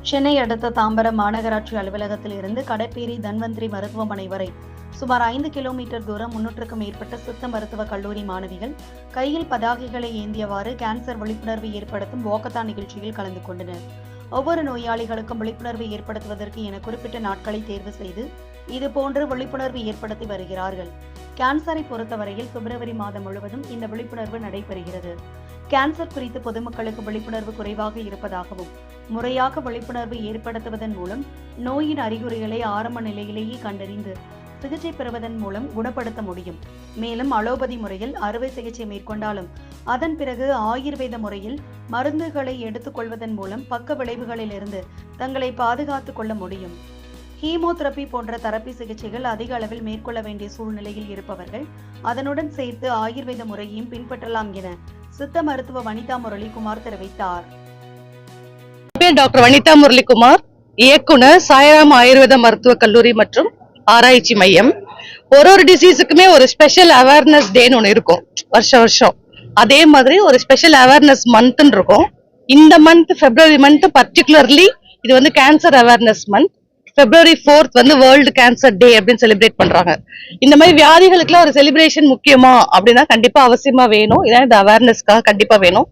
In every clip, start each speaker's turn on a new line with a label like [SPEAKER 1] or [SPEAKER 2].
[SPEAKER 1] சென்னை அடுத்த தாம்பரம் மாநகராட்சி அலுவலகத்தில் இருந்து கடப்பேரி தன்வந்திரி மருத்துவமனை வரை சுமார் 5 கிலோமீட்டர் தூரம் 300க்கும் மேற்பட்ட சித்த மருத்துவ கல்லூரி மாணவிகள் கையில் பதாகைகளை ஏந்தியவாறு கேன்சர் விழிப்புணர்வு ஏற்படுத்தும் வாக்கத்தான் நிகழ்ச்சியில் கலந்து கொண்டனர். ஒவ்வொரு நோயாளிகளுக்கும் விழிப்புணர்வு ஏற்படுத்துவதற்கு என குறிப்பிட்ட நாட்களை தேர்வு செய்து இதுபோன்று விழிப்புணர்வு ஏற்படுத்தி வருகிறார்கள். கேன்சரை பொறுத்தவரையில் பிப்ரவரி மாதம் முழுவதும் இந்த விழிப்புணர்வு நடைபெறுகிறது. கேன்சர் குறித்து பொதுமக்களுக்கு விழிப்புணர்வு குறைவாக இருப்பதாகவும் முறையாக விழிப்புணர்வு ஏற்படுத்துவதன் மூலம் நோயின் அறிகுறிகளை ஆரம்ப நிலையிலேயே கண்டறிந்து சிகிச்சை பெறுவதன் மூலம் குணப்படுத்த முடியும். மேலும் அலோபதி முறையில் அறுவை சிகிச்சை மேற்கொண்டாலும் அதன் பிறகு ஆயுர்வேத முறையில் மருந்துகளை எடுத்துக்கொள்வதன் மூலம் பக்க விளைவுகளிலிருந்து தங்களை பாதுகாத்துக் கொள்ள முடியும். ஹீமோதெரபி போன்ற தெரப்பி சிகிச்சைகள் அதிக அளவில் மேற்கொள்ள வேண்டிய சூழ்நிலையில் இருப்பவர்கள் அதனுடன் சேர்த்து ஆயுர்வேத முறையையும் பின்பற்றலாம் என சித்த மருத்துவ வனிதா முரளிகுமார் தெரிவித்தார்.
[SPEAKER 2] டாக்டர் வனிதா முரளிகுமார், இயக்குனர், சாய்ராம் ஆயுர்வேத மருத்துவக் கல்லூரி மற்றும் ஆராய்ச்சி மையம். ஒரு டிசீஸுக்குமே ஒரு ஸ்பெஷல் அவேர்னஸ் டேன்னு ஒன்று இருக்கும் வருஷம். அதே மாதிரி ஒரு ஸ்பெஷல் அவேர்னஸ் மந்த்ன்னு இருக்கும். இந்த மந்த் பிப்ரவரி மந்த் பர்டிகுலர்லி இது வந்து கேன்சர் அவேர்னஸ் மந்த். பிப்ரவரி 4th வந்து வேர்ல்டு கேன்சர் டே அப்படின்னு செலிப்ரேட் பண்றாங்க. இந்த மாதிரி வியாதிகளுக்குலாம் ஒரு செலிப்ரேஷன் முக்கியமா அப்படின்னா கண்டிப்பா அவசியமா வேணும். இதான் இந்த அவேர்னஸ்க்காக கண்டிப்பா வேணும்.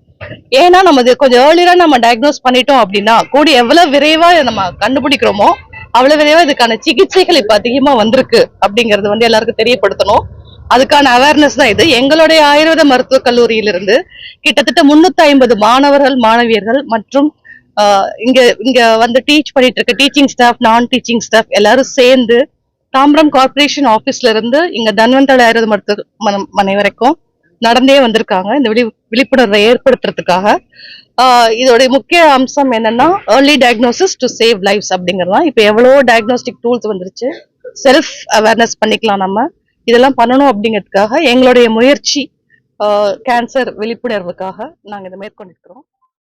[SPEAKER 2] ஏன்னா நம்ம கொஞ்சம் ஏர்லியரா நம்ம டயக்னோஸ் பண்ணிட்டோம் அப்படின்னா கூடி எவ்வளவு விரைவா நம்ம கண்டுபிடிக்கிறோமோ அவ்வளவு விரைவா இதுக்கான சிகிச்சைகள் இப்ப அதிகமா வந்திருக்கு அப்படிங்கறது வந்து எல்லாருக்கும் தெரியப்படுத்தணும். அதுக்கான அவேர்னஸ் தான் இது. எங்களுடைய ஆயுர்வேத மருத்துவக் கல்லூரியிலிருந்து கிட்டத்தட்ட 350 மாணவர்கள், மாணவியர்கள் மற்றும் இங்க வந்து டீச் பண்ணிட்டு இருக்க டீச்சிங் ஸ்டாஃப், நான் டீச்சிங் ஸ்டாஃப் எல்லாரும் சேர்ந்து தாம்பரம் கார்பரேஷன் ஆபீஸ்ல இருந்து இங்க தன்வந்தரி ஆயுர்வேத மருத்துவமனை வரைக்கும் நடந்தே வந்திருக்காங்க இந்த விழிப்புணர்வை ஏற்படுத்துறதுக்காக. இதோடைய முக்கிய அம்சம் என்னன்னா early diagnosis to save lives அப்படிங்கறதுதான். இப்ப எவ்வளவோ டயக்னோஸ்டிக் டூல்ஸ் வந்துருச்சு. செல்ஃப் அவேர்னஸ் பண்ணிக்கலாம் நம்ம. இதெல்லாம் பண்ணணும் அப்படிங்கிறதுக்காக எங்களுடைய முயற்சி கேன்சர் விழிப்புணர்வுக்காக நாங்க இதை மேற்கொண்டிருக்கிறோம்.